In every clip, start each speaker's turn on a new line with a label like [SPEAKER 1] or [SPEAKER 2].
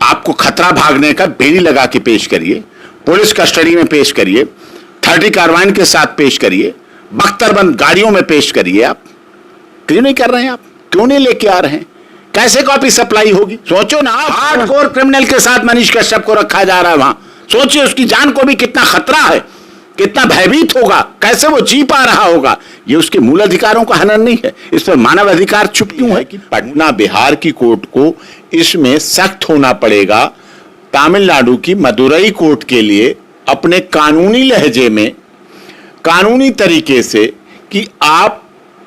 [SPEAKER 1] आपको खतरा भागने का बेड़ी लगा के पेश करिए, पुलिस कस्टडी में पेश करिए, 30 कार्बाइन के साथ पेश करिए, बख्तरबंद गाड़ियों में पेश करिए। आप क्यों नहीं कर रहे हैं? आप क्यों नहीं लेके आ रहे हैं? कैसे कॉपी सप्लाई होगी? सोचो ना, हार्डकोर क्रिमिनल के साथ मनीष कश्यप को रखा जा रहा है वहां। सोचिए उसकी जान को भी कितना खतरा है, कितना भयभीत होगा, कैसे वो जी पा रहा होगा। ये उसके मूल अधिकारों का हनन नहीं है? इस पर मानव अधिकार चुप क्यों है? कि पटना बिहार की कोर्ट को इसमें सख्त होना पड़ेगा, तमिलनाडु की मदुरई कोर्ट के लिए अपने कानूनी लहजे में, कानूनी तरीके से, कि आप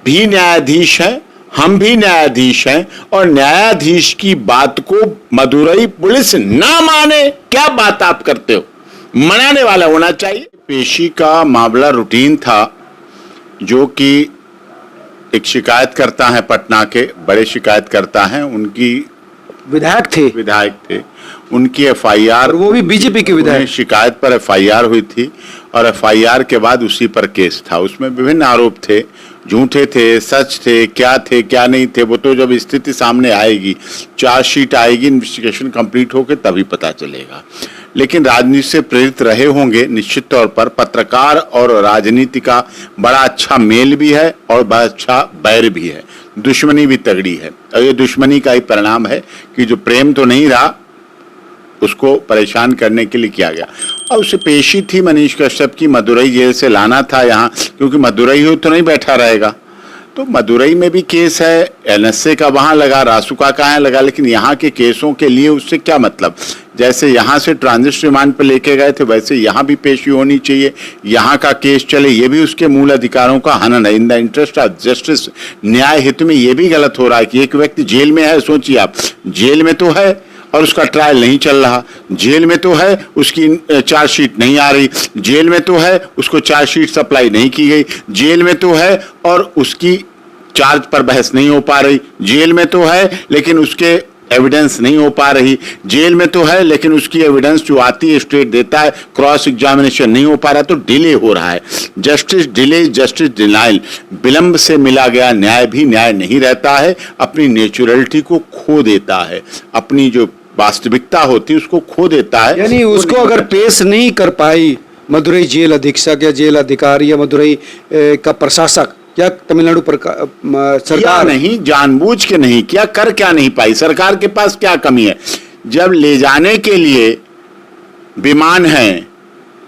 [SPEAKER 1] भी न्यायाधीश हैं, हम भी न्यायाधीश हैं, और न्यायाधीश की बात को मदुरई पुलिस ना माने। क्या बात आप करते हो? मनाने वाला होना चाहिए। पेशी का मामला रूटीन था, जो कि एक शिकायतकर्ता है, पटना के बड़े शिकायतकर्ता हैं, उनकी
[SPEAKER 2] विधायक थे,
[SPEAKER 1] उनकी एफआईआर,
[SPEAKER 2] वो भी बीजेपी के विधायक,
[SPEAKER 1] शिकायत पर एफआईआर हुई थी, और एफआईआर के बाद उसी पर केस था। उसमें विभिन्न आरोप थे, झूठे थे, सच थे, क्या नहीं थे, वो तो जब स्थिति सामने आएगी, चार्जशीट आएगी, इन्वेस्टिगेशन कंप्लीट होकर तभी पता चलेगा। लेकिन राजनीति से प्रेरित रहे होंगे निश्चित तौर पर। पत्रकार और राजनीति का बड़ा अच्छा मेल भी है और बड़ा अच्छा बैर भी है, दुश्मनी भी तगड़ी है, और ये दुश्मनी का ही परिणाम है कि जो प्रेम तो नहीं रहा, उसको परेशान करने के लिए किया गया। और उसे पेशी थी मनीष कश्यप की, मदुरई जेल से लाना था यहाँ, क्योंकि मदुरई हो तो नहीं बैठा रहेगा। तो मदुरई में भी केस है, एनएसए का वहाँ लगा, रासुका का यहाँ लगा, लेकिन यहाँ के केसों के लिए उससे क्या मतलब? जैसे यहाँ से ट्रांजिट रिमांड पर लेके गए थे, वैसे यहाँ भी पेशी होनी चाहिए, यहाँ का केस चले। ये भी उसके मूल अधिकारों का हनन है। In the interest of justice, न्याय हित में ये भी गलत हो रहा है कि एक व्यक्ति जेल में है, सोचिए आप, जेल में तो है और उसका ट्रायल नहीं चल रहा, जेल में तो है, उसकी चार्जशीट नहीं आ रही, जेल में तो है, उसको चार्जशीट सप्लाई नहीं की गई, जेल में तो है और उसकी चार्ज पर बहस नहीं हो पा रही, जेल में तो है लेकिन उसके एविडेंस नहीं हो पा रही, जेल में तो है लेकिन उसकी एविडेंस जो आती है स्टेट देता है, क्रॉस एग्जामिनेशन नहीं हो पा रहा, तो डिले हो रहा है। जस्टिस डिले, जस्टिस डिनाइल, विलंब से मिला गया न्याय भी न्याय नहीं रहता है, अपनी नेचुरलिटी को खो देता है, अपनी जो वास्तविकता होती है उसको खो देता है।
[SPEAKER 2] यानी उसको अगर पेश नहीं कर पाई मदुरई जेल अधीक्षक या जेल अधिकारी या मदुरई का प्रशासक या तमिलनाडु पर सरकार
[SPEAKER 1] नहीं, जानबूझ के नहीं किया, कर क्या नहीं पाई? सरकार के पास क्या कमी है? जब ले जाने के लिए विमान है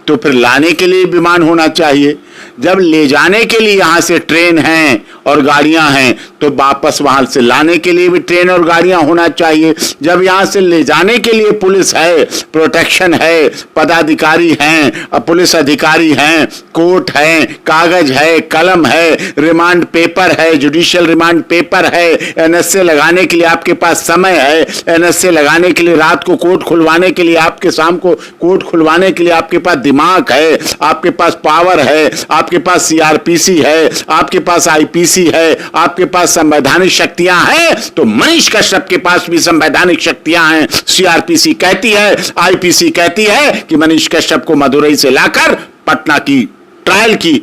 [SPEAKER 1] तो फिर लाने के लिए विमान होना चाहिए। जब ले जाने के लिए यहाँ से ट्रेन हैं और गाड़ियां हैं तो वापस वहां से लाने के लिए भी ट्रेन और गाड़ियां होना चाहिए। जब यहाँ से ले जाने के लिए पुलिस है, प्रोटेक्शन है, पदाधिकारी हैं, पुलिस अधिकारी हैं, कोर्ट है, कागज है, कलम है, रिमांड पेपर है, जुडिशियल रिमांड पेपर है, एनएसए लगाने के लिए आपके पास समय है, एनएसए लगाने के लिए रात को कोर्ट खुलवाने के लिए, आपके शाम को कोर्ट खुलवाने के लिए आपके पास दिमाग है, आपके पास पावर है, आपके पास सीआरपीसी है, आपके पास आईपीसी है, आपके पास संवैधानिक शक्तियां हैं, तो मनीष कश्यप के पास भी संवैधानिक शक्तियां हैं। सीआरपीसी कहती है, आईपीसी कहती है कि मनीष कश्यप को मदुरई से लाकर पटना की ट्रायल की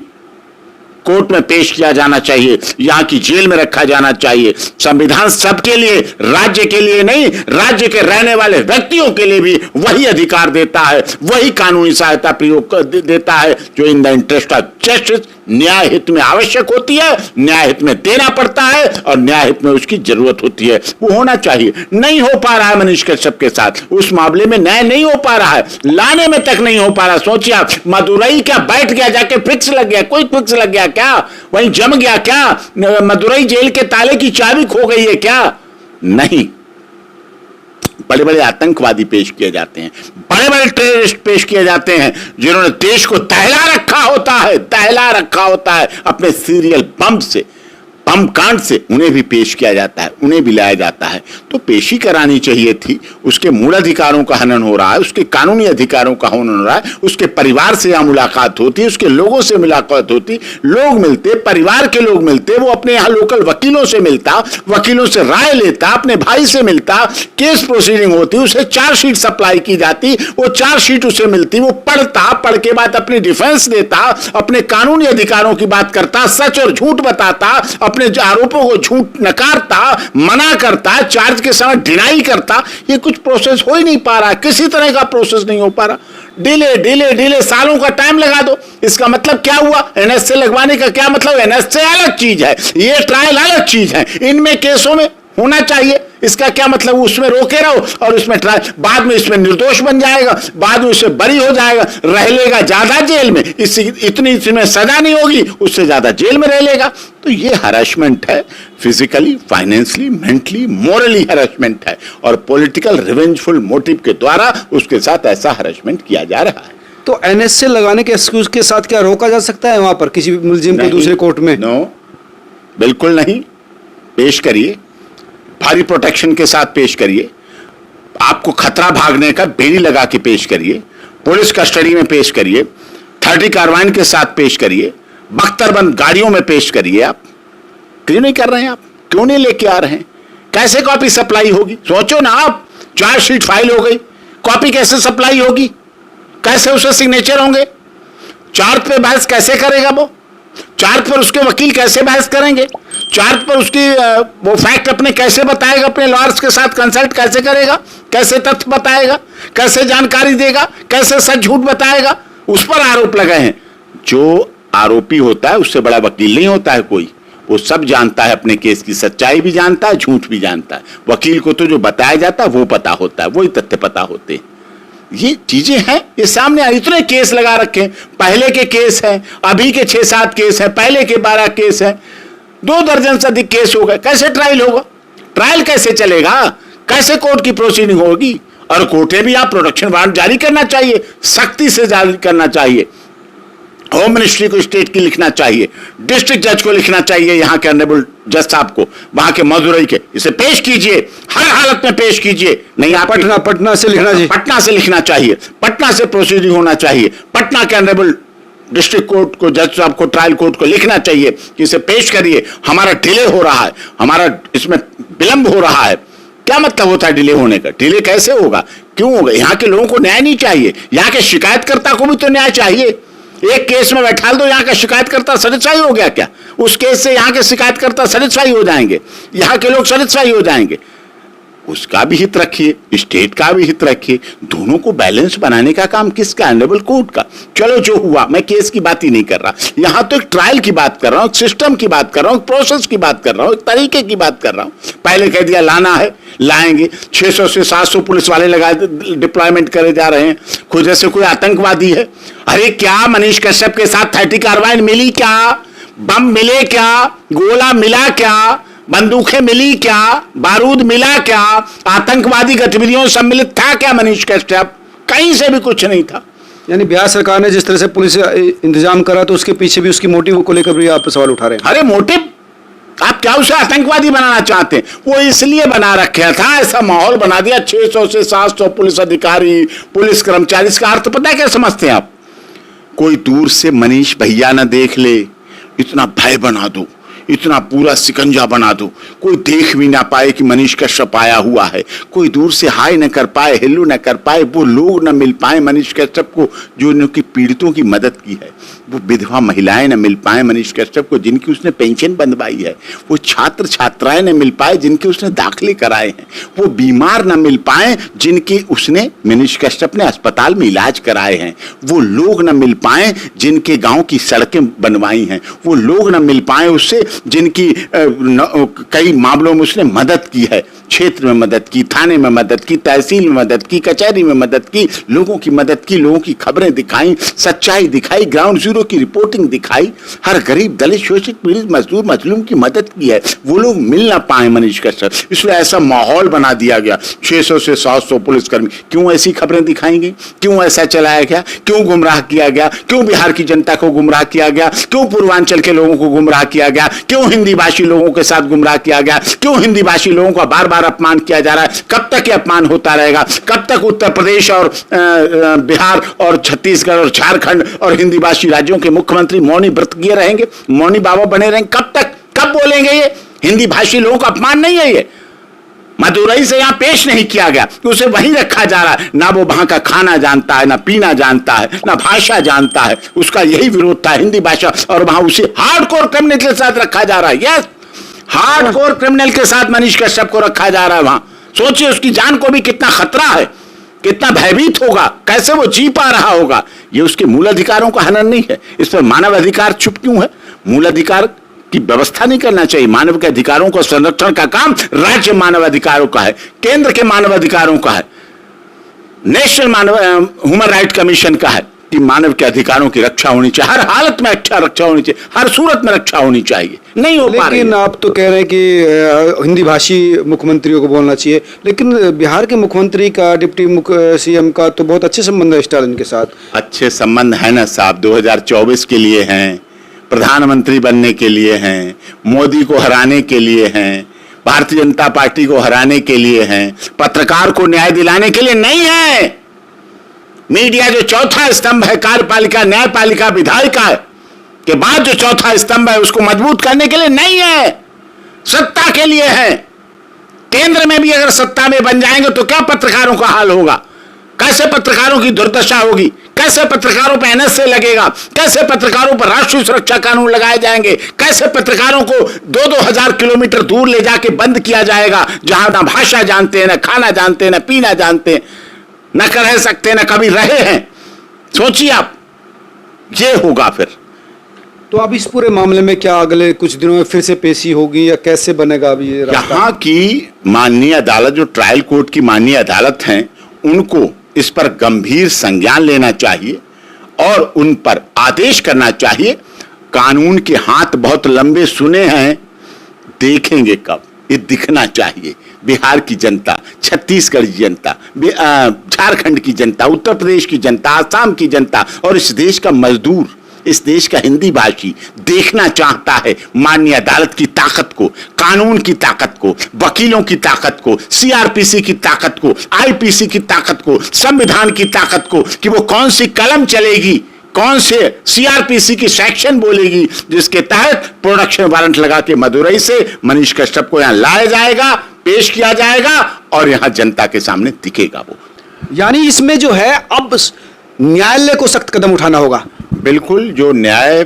[SPEAKER 1] कोर्ट में पेश किया जाना चाहिए, यहां की जेल में रखा जाना चाहिए। संविधान सबके लिए, राज्य के लिए नहीं, राज्य के रहने वाले व्यक्तियों के लिए भी वही अधिकार देता है, वही कानूनी सहायता प्रयोग देता है जो in the interest of justice, न्याय हित में आवश्यक होती है, न्याय हित में देना पड़ता है और न्याय हित में उसकी जरूरत होती है। वो होना चाहिए। नहीं हो पा रहा है मनीष कश्यप के साथ, उस मामले में न्याय नहीं हो पा रहा है, लाने में तक नहीं हो पा रहा। सोचिए आप, मदुरई क्या बैठ गया, जाके फिक्स लग गया, कोई फिक्स लग गया क्या? वहीं जम गया क्या? मदुरई जेल के ताले की चाबी खो गई है क्या? नहीं। बड़े बड़े आतंकवादी पेश किए जाते हैं, बड़े बड़े टेररिस्ट पेश किए जाते हैं, जिन्होंने देश को दहला रखा होता है अपने सीरियल बम से, बम कांड से, उन्हें भी पेश किया जाता है, उन्हें भी लाया जाता है। तो पेशी करानी चाहिए थी। उसके मूल अधिकारों का हनन हो रहा है, उसके कानूनी अधिकारों का हनन हो रहा है, उसके परिवार से यहाँ मुलाकात होती है, उसके लोगों से मुलाकात होती, लोग मिलते, परिवार के लोग मिलते, वो अपने यहाँ लोकल वकीलों से मिलता, वकीलों से राय लेता, अपने भाई से मिलता, केस प्रोसीडिंग होती, उसे चार्जशीट सप्लाई की जाती, वो चार्जशीट उसे मिलती, वो पढ़ता, पढ़ के बाद अपनी डिफेंस देता, अपने कानूनी अधिकारों की बात करता, सच और झूठ बताता, अपने अपने आरोपों को झूठ नकारता, मना करता, चार्ज के समय डिनाई करता। ये कुछ प्रोसेस हो ही नहीं पा रहा, किसी तरह का प्रोसेस नहीं हो पा रहा। डिले डिले डिले, सालों का टाइम लगा दो। इसका मतलब क्या हुआ? एनएसए लगवाने का क्या मतलब? एनएसए अलग चीज है, ये ट्रायल अलग चीज है। इनमें केसों में होना चाहिए, इसका क्या मतलब? उसमें रोके रहो और उसमें ट्रायल, बाद में इसमें निर्दोष बन जाएगा, बाद में उससे बरी हो जाएगा, रह लेगा ज्यादा जेल में, इतनी इसमें सजा नहीं होगी, उससे ज्यादा जेल में रह लेगा। तो ये हरासमेंट है, physically, financially, mentally, morally harassment है, और पॉलिटिकल रिवेंजफुल मोटिव के द्वारा उसके साथ ऐसा हरासमेंट किया जा रहा है।
[SPEAKER 2] तो एनएसए लगाने के एक्सक्यूज के साथ क्या रोका जा सकता है वहां पर किसी भी मुलजिम को दूसरे कोर्ट में?
[SPEAKER 1] नो, बिल्कुल नहीं। पेश करिए, भारी प्रोटेक्शन के साथ पेश करिए, आपको खतरा भागने का बेड़ी लगा के पेश करिए, पुलिस कस्टडी में पेश करिए, 30 कार्बाइन के साथ पेश करिए, बख्तरबंद गाड़ियों में पेश करिए। आप क्यों नहीं कर रहे हैं? आप क्यों नहीं लेके आ रहे हैं? कैसे कॉपी सप्लाई होगी? सोचो ना आप, चार्जशीट फाइल हो गई, कॉपी कैसे सप्लाई होगी? कैसे उसके सिग्नेचर होंगे? चार्ज पे बहस कैसे करेगा वो? चार्ज पर उसके वकील कैसे बहस करेंगे? चार्ज पर उसकी वो फैक्ट अपने कैसे बताएगा? अपने लॉयर्स के साथ कंसल्ट कैसे करेगा? कैसे तथ्य बताएगा? कैसे जानकारी देगा? कैसे सच झूठ बताएगा? उस पर आरोप लगाए हैं। जो आरोपी होता है उससे बड़ा वकील नहीं होता है कोई। वो सब जानता है, अपने केस की सच्चाई भी जानता है, झूठ भी जानता है। वकील को तो जो बताया जाता है वो पता होता है, वही तथ्य पता होते हैं। ये चीजें हैं, ये सामने इतने केस लगा रखे हैं। पहले के केस हैं, अभी के 6-7 केस हैं, पहले के 12 केस हैं, 2 दर्जन से अधिक केस हो गए। कैसे ट्रायल होगा? ट्रायल कैसे चलेगा? कैसे कोर्ट की प्रोसीडिंग होगी? और कोर्टें भी आप प्रोटेक्शन वारंट जारी करना चाहिए, सख्ती से जारी करना चाहिए। होम मिनिस्ट्री को स्टेट की लिखना चाहिए, डिस्ट्रिक्ट जज को लिखना चाहिए, यहाँ के ऑनरेबल जज साहब को, वहां के मदुरई के, इसे पेश कीजिए, हर हालत में पेश कीजिए। नहीं, आप
[SPEAKER 2] पटना से लिखना चाहिए,
[SPEAKER 1] पटना से लिखना चाहिए, पटना से प्रोसीडिंग होना चाहिए। पटना के ऑनरेबल डिस्ट्रिक्ट कोर्ट को, जज साहब को, ट्रायल कोर्ट को लिखना चाहिए कि इसे पेश करिए, हमारा डिले हो रहा है, हमारा इसमें विलंब हो रहा है। क्या मतलब होता है डिले होने का? डिले कैसे होगा? क्यों होगा? यहाँ के लोगों को न्याय नहीं चाहिए, यहाँ के शिकायतकर्ता को भी तो न्याय चाहिए। एक केस में बैठा दो, यहाँ का शिकायतकर्ता सेटिस्फाई हो गया क्या? उस केस से यहाँ के शिकायतकर्ता सेटिस्फाई हो जाएंगे, यहाँ के लोग सेटिस्फाई हो जाएंगे। उसका भी हित रखिए, स्टेट का भी हित रखिए, दोनों को बैलेंस बनाने का काम किसका? ऑनरेबल कोर्ट का। चलो जो हुआ, मैं केस की बात ही नहीं कर रहा, यहां तो एक ट्रायल की बात कर रहा हूं, एक सिस्टम की बात कर रहा हूं, प्रोसेस की बात कर रहा हूं, एक तरीके की बात कर रहा हूं। पहले कह दिया लाना है, लाएंगे, 600 से 700 पुलिस वाले लगा डिप्लॉयमेंट करे जा रहे हैं, खुद जैसे कोई आतंकवादी है। अरे क्या मनीष कश्यप के साथ 30 कार्बाइन मिली क्या? बम मिले क्या? गोला मिला क्या? बंदूकें मिली क्या? बारूद मिला क्या? आतंकवादी गतिविधियों में सम्मिलित था क्या मनीष कश्यप? कहीं से भी कुछ नहीं था।
[SPEAKER 2] यानी बिहार सरकार ने जिस तरह से पुलिस इंतजाम करा, तो उसके पीछे भी उसकी मोटिव को लेकर भी आप सवाल उठा रहे हैं।
[SPEAKER 1] अरे मोटिव, आप क्या उसे आतंकवादी बनाना चाहते हैं? वो इसलिए बना रखा था, ऐसा माहौल बना दिया, 600 से 700 पुलिस अधिकारी, पुलिस कर्मचारी। इसका अर्थ पता है क्या समझते हैं आप? कोई दूर से मनीष भैया ना देख ले, इतना भय बना दो, इतना पूरा सिकंजा बना दो, कोई देख भी ना पाए कि मनीष कश्यप आया हुआ है, कोई दूर से हाय न कर पाए, हेलो न कर पाए, वो लोग न मिल पाए मनीष कश्यप को जो उनकी पीड़ितों की मदद की है, वो विधवा महिलाएं न मिल पाए मनीष कश्यप को जिनकी उसने पेंशन बंधवाई है, वो छात्र छात्राएं न मिल पाए जिनके उसने दाखिले कराए हैं, वो बीमार न मिल पाए जिनकी उसने मनीष कश्यप ने अस्पताल में इलाज कराए हैं, वो लोग न मिल पाए जिनके गांव की सड़कें बनवाई हैं, वो लोग न मिल पाए उससे जिनकी कई मामलों में उसने मदद की है, क्षेत्र में मदद की, थाने में मदद की, तहसील में मदद की, कचहरी में मदद की, लोगों की मदद की, लोगों की खबरें दिखाई, सच्चाई दिखाई, ग्राउंड जीरो की रिपोर्टिंग दिखाई, हर गरीब दलित शोषित पीड़ित मजदूर मजलूम की मदद की है। वो लोग मिल ना पाए मनीष कश्यप, इसलिए ऐसा माहौल बना दिया गया। 600 से 700 पुलिसकर्मी, क्यों ऐसी खबरें दिखाई गई? क्यों ऐसा चलाया गया? क्यों गुमराह किया गया? क्यों बिहार की जनता को गुमराह किया गया? क्यों पूर्वांचल के लोगों को गुमराह किया गया? क्यों हिंदी भाषी लोगों के साथ गुमराह किया गया? क्यों हिंदी भाषी लोगों का बार बार अपमान किया जा रहा है? कब तक ये अपमान होता रहेगा? कब तक उत्तर प्रदेश और बिहार और छत्तीसगढ़ और झारखंड और हिंदी भाषी राज्यों के मुख्यमंत्री मौनी व्रत किए रहेंगे, मौनी बाबा बने रहेंगे? कब तक, कब बोलेंगे? ये हिंदी भाषी लोगों का अपमान नहीं है? ये मदुरई से यहां पेश नहीं किया गया, उसे वहीं रखा जा रहा है। ना वो वहां का खाना जानता है, ना पीना जानता है, ना भाषा जानता है। उसका यही विरोध था, हिंदी भाषा, और वहां उसे हार्डकोर कम्युनिटी के साथ रखा जा रहा है। यस, हार्डकोर क्रिमिनल के साथ मनीष कश्यप को रखा जा रहा है वहां। सोचिए उसकी जान को भी कितना खतरा है, कितना भयभीत होगा, कैसे वो जी पा रहा होगा। ये उसके मूल अधिकारों का हनन नहीं है। इस पर मानव अधिकार चुप क्यों है? मूल अधिकार की व्यवस्था नहीं करना चाहिए? मानव के अधिकारों को संरक्षण का काम राज्य मानव अधिकारों का है, केंद्र के मानव अधिकारों का है, नेशनल ह्यूमन राइट कमीशन का है कि मानव के अधिकारों की रक्षा होनी चाहिए, हर हालत में अच्छा रक्षा होनी चाहिए, हर सूरत में रक्षा होनी चाहिए। नहीं हो पा रही।
[SPEAKER 2] लेकिन आप तो कह रहे हैं कि हिंदी भाषी मुख्यमंत्रियों को बोलना चाहिए, लेकिन बिहार के मुख्यमंत्री का डिप्टी सीएम का तो बहुत अच्छे संबंध है स्टालिन के साथ।
[SPEAKER 1] अच्छे संबंध है ना साहब, 2024 के लिए हैं, प्रधानमंत्री बनने के लिए हैं, मोदी को हराने के लिए हैं, भारतीय जनता पार्टी को हराने के लिए हैं, पत्रकार को न्याय दिलाने के लिए नहीं है। मीडिया जो चौथा स्तंभ है कार्यपालिका, न्यायपालिका, विधायिका के बाद जो चौथा स्तंभ है उसको मजबूत करने के लिए नहीं है, सत्ता के लिए है। केंद्र में भी अगर सत्ता में बन जाएंगे तो क्या पत्रकारों का हाल होगा? कैसे पत्रकारों की दुर्दशा होगी? कैसे पत्रकारों पर एनएसए लगेगा? कैसे पत्रकारों पर राष्ट्रीय सुरक्षा कानून लगाए जाएंगे? कैसे पत्रकारों को 2-2 हजार किलोमीटर दूर ले जाके बंद किया जाएगा, जहां ना भाषा जानते हैं, ना खाना जानते हैं, ना पीना जानते हैं, न कर रह सकते, न कभी रहे हैं। सोचिए आप, ये होगा फिर।
[SPEAKER 2] तो अब इस पूरे मामले में क्या अगले कुछ दिनों में फिर से पेशी होगी या कैसे बनेगा अभी ये रास्ता?
[SPEAKER 1] यहाँ की माननीय अदालत, जो ट्रायल कोर्ट की माननीय अदालत हैं, उनको इस पर गंभीर संज्ञान लेना चाहिए और उन पर आदेश करना चाहिए। कानून के हाथ बहुत लंबे सुने हैं, देखेंगे कब, ये दिखना चाहिए। बिहार की जनता, छत्तीसगढ़ की जनता, झारखंड की जनता, उत्तर प्रदेश की जनता, आसाम की जनता और इस देश का मजदूर, इस देश का हिंदी भाषी देखना चाहता है माननीय अदालत की ताकत को, कानून की ताकत को, वकीलों की ताकत को, सीआरपीसी की ताकत को, आईपीसी की ताकत को, संविधान की ताकत को, कि वो कौन सी कलम चलेगी, कौन से सीआरपीसी की सेक्शन बोलेगी जिसके तहत प्रोडक्शन वारंट लगा के मदुरई से मनीष कश्यप को यहां लाया जाएगा, पेश किया जाएगा और यहां जनता के सामने दिखेगा वो।
[SPEAKER 2] यानी इसमें जो है अब न्यायालय को सख्त कदम उठाना होगा।
[SPEAKER 1] बिल्कुल, जो न्याय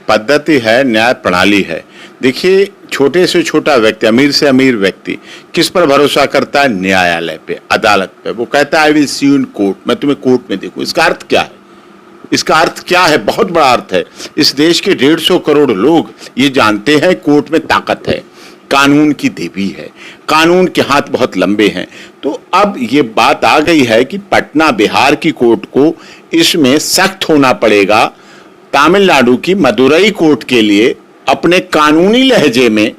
[SPEAKER 1] पद्धति है, न्याय प्रणाली है। देखिए, छोटे से छोटा व्यक्ति, अमीर से अमीर व्यक्ति किस पर भरोसा करता है? न्यायालय पे, अदालत पे। वो कहता है I will see you in court, मैं तुम्हें कोर्ट में देखूं। इसका अर्थ क्या है? इसका अर्थ क्या है? बहुत बड़ा अर्थ है। इस देश के 150 करोड़ लोग ये जानते हैं कोर्ट में ताकत है, कानून की देवी है, कानून के हाथ बहुत लंबे हैं। तो अब ये बात आ गई है कि पटना बिहार की कोर्ट को इसमें सख्त होना पड़ेगा। तमिलनाडु की मदुरई कोर्ट के लिए अपने कानूनी लहजे में,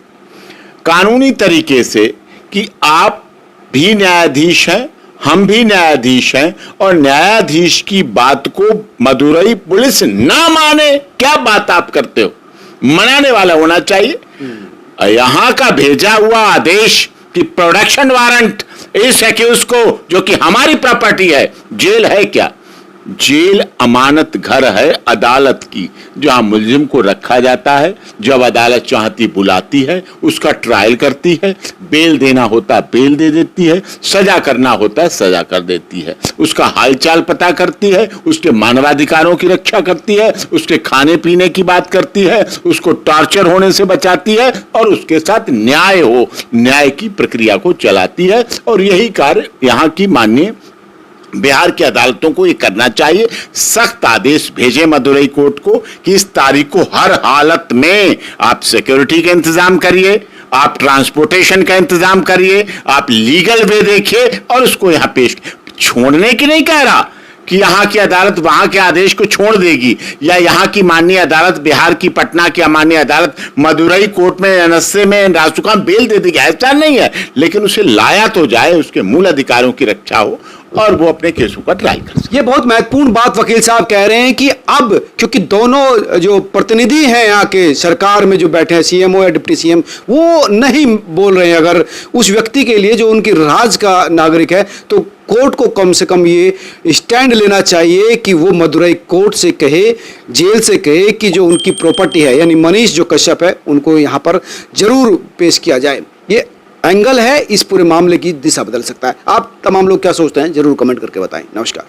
[SPEAKER 1] कानूनी तरीके से, कि आप भी न्यायाधीश हैं, हम भी न्यायाधीश हैं और न्यायाधीश की बात को मदुरई पुलिस ना माने। क्या बात आप करते हो? मनाने वाला होना चाहिए। यहां का भेजा हुआ आदेश कि प्रोडक्शन वारंट इस एक्यूज को, जो कि हमारी प्रॉपर्टी है, जेल है क्या? जेल अमानत घर है अदालत की, जहां मुलजिम को रखा जाता है, जब अदालत चाहती बुलाती है, उसका ट्रायल करती है, बेल देना होता है बेल दे देती है, सजा करना होता है सजा कर देती है, उसका हालचाल पता करती है, उसके मानवाधिकारों की रक्षा करती है, उसके खाने पीने की बात करती है, उसको टॉर्चर होने से बचाती है और उसके साथ न्याय हो, न्याय की प्रक्रिया को चलाती है। और यही कार्य यहाँ की माननीय बिहार की अदालतों को ये करना चाहिए। सख्त आदेश भेजे मदुरई कोर्ट को कि इस तारीख को हर हालत में आप सिक्योरिटी का इंतजाम करिए, आप ट्रांसपोर्टेशन का इंतजाम करिए, आप लीगल वे देखिए और उसको यहां पेश। छोड़ने की नहीं कह रहा कि यहां की अदालत वहां के आदेश को छोड़ देगी, या यहां की माननीय अदालत, बिहार की पटना की माननीय अदालत मदुरई कोर्ट में एनएसए में रासुका बेल दे देगी, ऐसा नहीं है। लेकिन उसे लाया तो जाए, उसके मूल अधिकारों की रक्षा हो और वो अपने केसों का ट्रायल कर सके।
[SPEAKER 2] ये बहुत महत्वपूर्ण बात वकील साहब कह रहे हैं कि अब क्योंकि दोनों जो प्रतिनिधि हैं यहाँ के सरकार में जो बैठे हैं, सीएमओ या डिप्टी सीएम, वो नहीं बोल रहे हैं अगर उस व्यक्ति के लिए जो उनकी राज का नागरिक है, तो कोर्ट को कम से कम ये स्टैंड लेना चाहिए कि वो मदुरई कोर्ट से कहे, जेल से कहे कि जो उनकी प्रॉपर्टी है, यानी मनीष जो कश्यप है, उनको यहाँ पर जरूर पेश किया जाए। ये एंगल है, इस पूरे मामले की दिशा बदल सकता है। आप तमाम लोग क्या सोचते हैं जरूर कमेंट करके बताएं। नमस्कार।